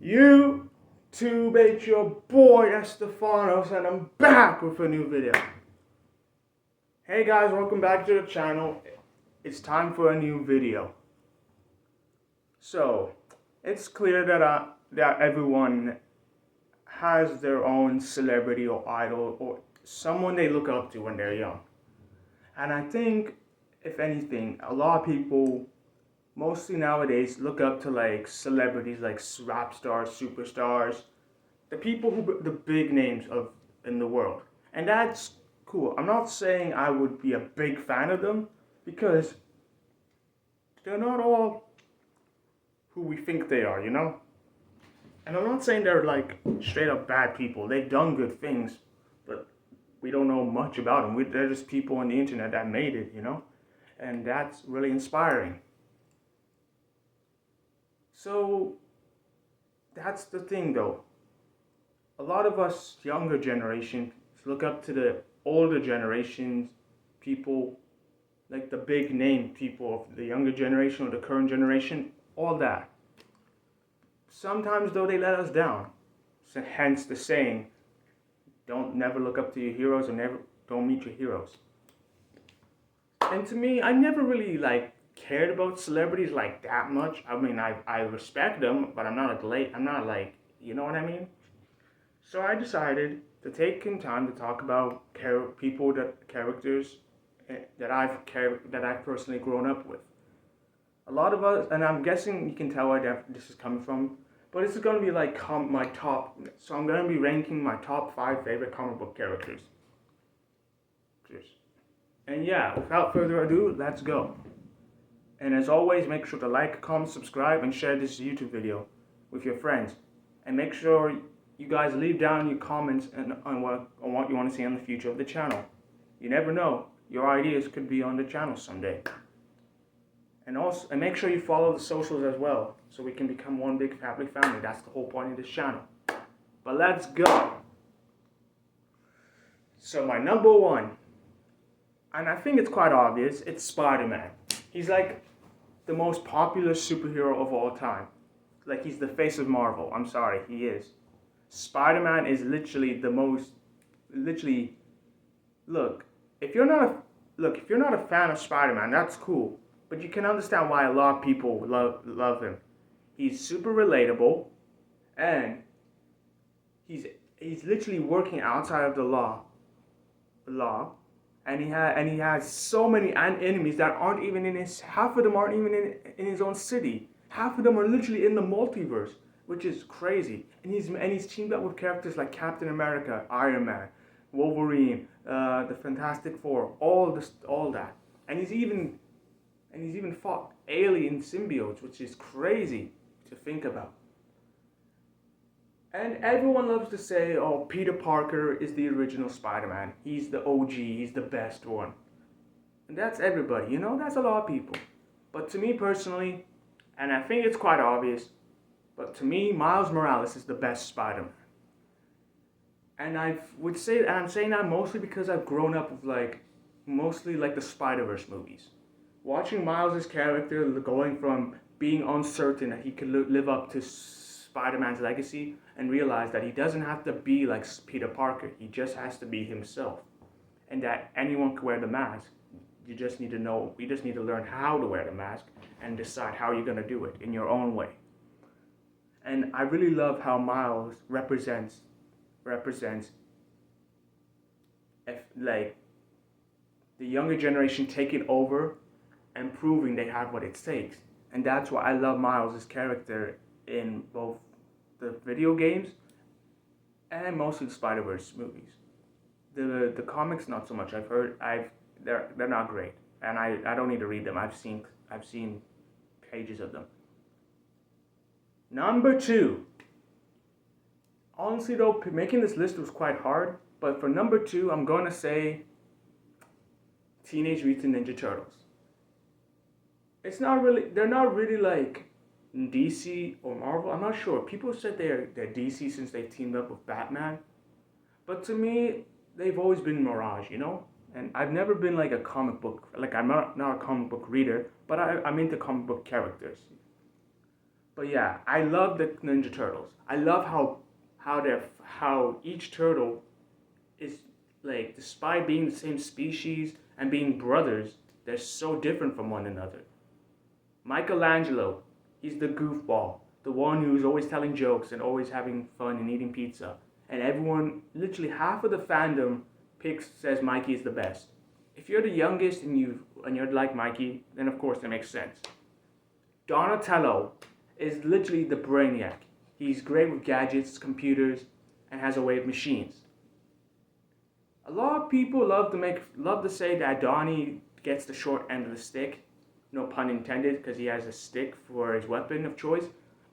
YouTube, it's your boy Estefanos, and I'm back with a new video. Hey guys, welcome back to the channel. It's time for a new video. So, it's clear that everyone has their own celebrity or idol or someone they look up to when they're young. And I think, if anything, a lot of people mostly nowadays look up to like celebrities like rap stars, superstars, the people the big names in the world. And that's cool. I'm not saying I would be a big fan of them because they're not all who we think they are, you know? And I'm not saying they're like straight up bad people. They've done good things, but we don't know much about them. They're just people on the internet that made it, you know? And that's really inspiring. So that's the thing though. A lot of us younger generation look up to the older generations, people like the big name people of the younger generation or the current generation, all that. Sometimes though they let us down. So hence the saying, never look up to your heroes or don't meet your heroes. And to me, I never really cared about celebrities like that much. I mean, I respect them, but I'm not like, you know what I mean? So I decided to take in time to talk about characters that I've personally grown up with. A lot of us, and I'm guessing you can tell where this is coming from, but this is going to be like my top. So I'm going to be ranking my top 5 favorite comic book characters. And yeah, without further ado, let's go. And as always, make sure to like, comment, subscribe, and share this YouTube video with your friends. And make sure you guys leave down your comments on what you want to see in the future of the channel. You never know, your ideas could be on the channel someday. And make sure you follow the socials as well, so we can become one big happy family. That's the whole point of this channel. But let's go. So my number 1, and I think it's quite obvious, it's Spider-Man. He's like the most popular superhero of all time. Like, he's the face of Marvel. I'm sorry, he is. Spider-Man is literally the most, look, if you're not a fan of Spider-Man, that's cool. But you can understand why a lot of people love him. He's super relatable, and he's literally working outside of the law, and he has so many enemies that aren't even half of them aren't even in his own city. Half of them are literally in the multiverse, which is crazy. And he's teamed up with characters like Captain America, Iron Man, Wolverine, the Fantastic Four, all that. And he's even fought alien symbiotes, which is crazy to think about. And everyone loves to say, oh, Peter Parker is the original Spider-Man. He's the OG, he's the best one. And that's everybody, you know, that's a lot of people. But to me personally, and I think it's quite obvious, but to me, Miles Morales is the best Spider-Man. And I'm saying that mostly because I've grown up with mostly the Spider-Verse movies. Watching Miles' character going from being uncertain that he could live up to Spider-Man's legacy and realize that he doesn't have to be like Peter Parker. He just has to be himself. And that anyone can wear the mask. You just need to learn how to wear the mask and decide how you're going to do it in your own way. And I really love how Miles represents the younger generation taking over and proving they have what it takes. And that's why I love Miles' character in both the video games and mostly the Spider-Verse movies. The comics, not so much. They're not great, and I don't need to read them. I've seen pages of them. Number 2. Honestly though, making this list was quite hard, but for number 2, I'm going to say Teenage Mutant Ninja Turtles. They're not really like DC or Marvel. I'm not sure. People said they're DC since they teamed up with Batman. But to me, they've always been Mirage, you know? And I've never been like a comic book, I'm not a comic book reader, but I'm into comic book characters. But yeah, I love the Ninja Turtles. I love how each turtle is like, despite being the same species and being brothers, they're so different from one another. Michelangelo, he's the goofball, the one who's always telling jokes and always having fun and eating pizza. And everyone, literally half of the fandom, says Mikey is the best. If you're the youngest and you're like Mikey, then of course that makes sense. Donatello is literally the brainiac. He's great with gadgets, computers, and has a way of machines. A lot of people love to say that Donnie gets the short end of the stick, no pun intended, because he has a stick for his weapon of choice.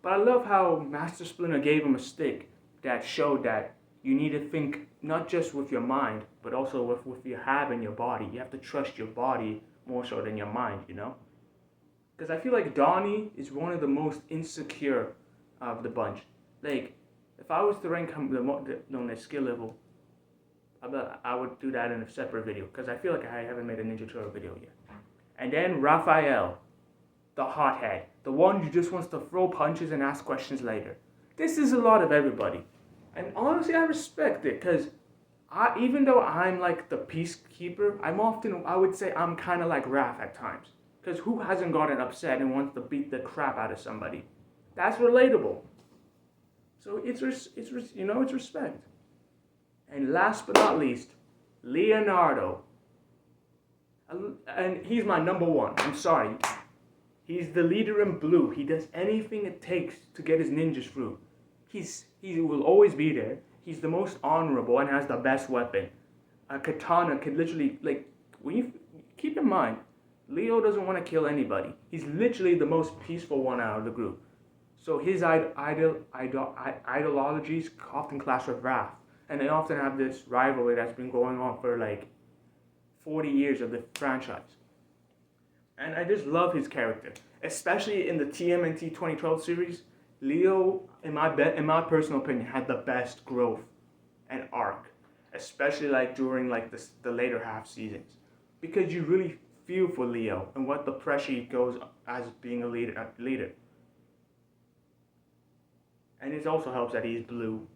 But I love how Master Splinter gave him a stick that showed that you need to think not just with your mind, but also with what you have in your body. You have to trust your body more so than your mind, you know? Because I feel like Donnie is one of the most insecure of the bunch. Like, if I was to rank him on their skill level, I would do that in a separate video, because I feel like I haven't made a Ninja Turtle video yet. And then Raphael, the hothead, the one who just wants to throw punches and ask questions later. This is a lot of everybody. And honestly, I respect it, because even though I'm like the peacekeeper, I would say I'm kind of like Raph at times. Because who hasn't gotten upset and wants to beat the crap out of somebody? That's relatable. So it's respect. And last but not least, Leonardo. And he's my number one. I'm sorry. He's the leader in blue. He does anything it takes to get his ninjas through. He will always be there. He's the most honorable and has the best weapon. A katana can literally, like, when you keep in mind, Leo doesn't want to kill anybody. He's literally the most peaceful one out of the group. So his ideologies often clash with Raph. And they often have this rivalry that's been going on for like 40 years of the franchise. And I just love his character. Especially in the TMNT 2012 series, Leo, in my personal opinion, had the best growth and arc. Especially like during like the later half seasons. Because you really feel for Leo and what the pressure he goes as being a leader. And it also helps that he's blue.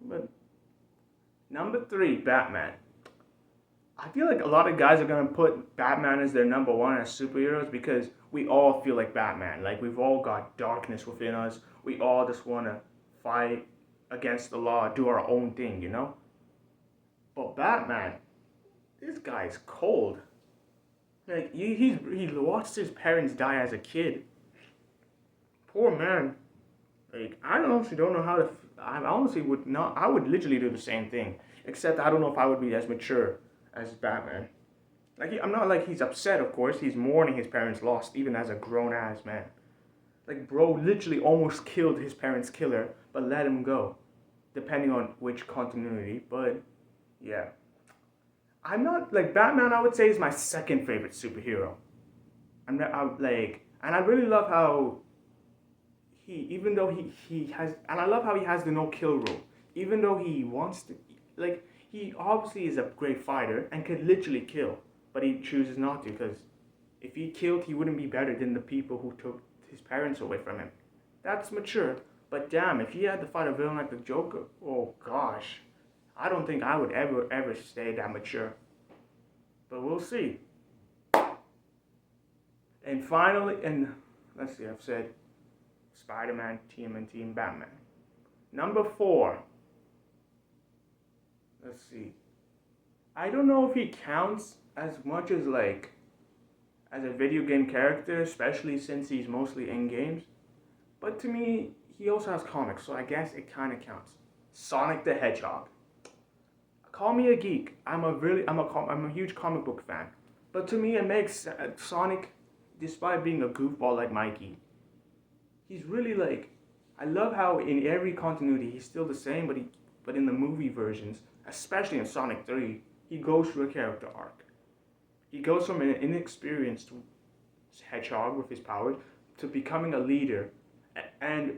But number 3, Batman. I feel like a lot of guys are going to put Batman as their number 1 as superheroes because we all feel like Batman. Like, we've all got darkness within us. We all just want to fight against the law, do our own thing, you know? But Batman, this guy's cold. Like, he watched his parents die as a kid. Poor man. Like, I honestly don't know how to... I honestly would not... I would literally do the same thing. Except I don't know if I would be as mature as Batman. Like, I'm not like he's upset, of course. He's mourning his parents' loss, even as a grown-ass man. Like, bro literally almost killed his parents' killer, but let him go. Depending on which continuity, but... yeah. I'm not... like, Batman, I would say, is my second favorite superhero. And I really love how... even though he has, and I love how he has the no-kill rule. Even though he wants to, like, he obviously is a great fighter and could literally kill, but he chooses not to, because if he killed, he wouldn't be better than the people who took his parents away from him. That's mature, but damn, if he had to fight a villain like the Joker, oh gosh, I don't think I would ever stay that mature. But we'll see. And finally, and let's see, I've said Spider-Man, TMNT, and Batman. Number 4. Let's see. I don't know if he counts as much as like as a video game character, especially since he's mostly in games. But to me, he also has comics, so I guess it kind of counts. Sonic the Hedgehog. Call me a geek. I'm a huge comic book fan. But to me, it makes Sonic, despite being a goofball like Mikey, he's really like, I love how in every continuity he's still the same, but in the movie versions, especially in Sonic 3, he goes through a character arc. He goes from an inexperienced hedgehog with his powers to becoming a leader and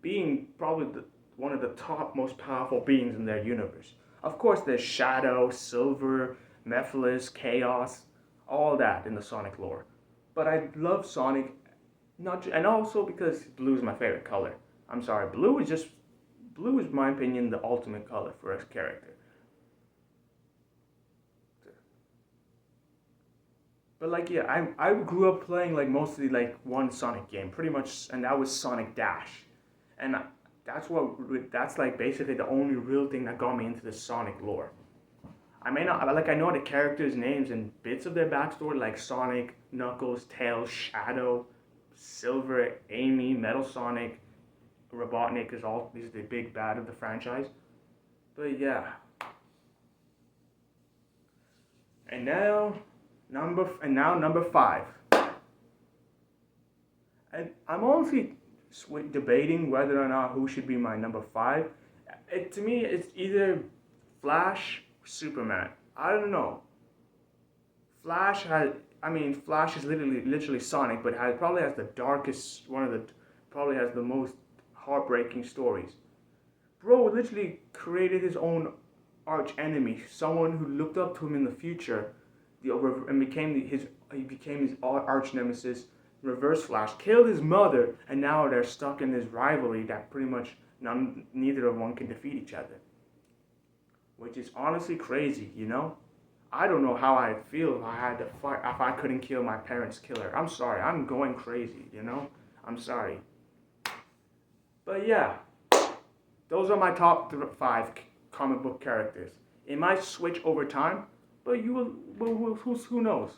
being probably one of the top most powerful beings in their universe. Of course, there's Shadow, Silver, Mephiles, Chaos, all that in the Sonic lore. But I love Sonic and also because blue is my favorite color. I'm sorry, blue is, in my opinion, the ultimate color for a character. But like yeah, I grew up playing like mostly like one Sonic game, pretty much, and that was Sonic Dash, and that's like basically the only real thing that got me into the Sonic lore. I may not like I know the characters' names and bits of their backstory, like Sonic, Knuckles, Tails, Shadow, Silver, Amy, Metal Sonic, Robotnik is all these are the big bad of the franchise. But yeah, and now number five. And I'm honestly debating whether or not who should be my number five. To me, it's either Flash or Superman. I don't know. Flash has, I mean, Flash is literally Sonic, but probably has the darkest, probably has the most heartbreaking stories. Bro literally created his own arch enemy, someone who looked up to him in the future, and he became his arch nemesis. Reverse Flash killed his mother, and now they're stuck in this rivalry that pretty much neither of one can defeat each other, which is honestly crazy, you know. I don't know how I'd feel if I had to fight if I couldn't kill my parents' killer. I'm sorry, I'm going crazy, you know. I'm sorry, but yeah, those are my top five comic book characters. It might switch over time, but who knows?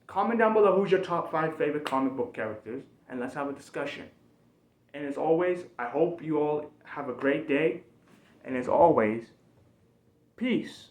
Comment down below who's your top five favorite comic book characters, and let's have a discussion. And as always, I hope you all have a great day. And as always, peace.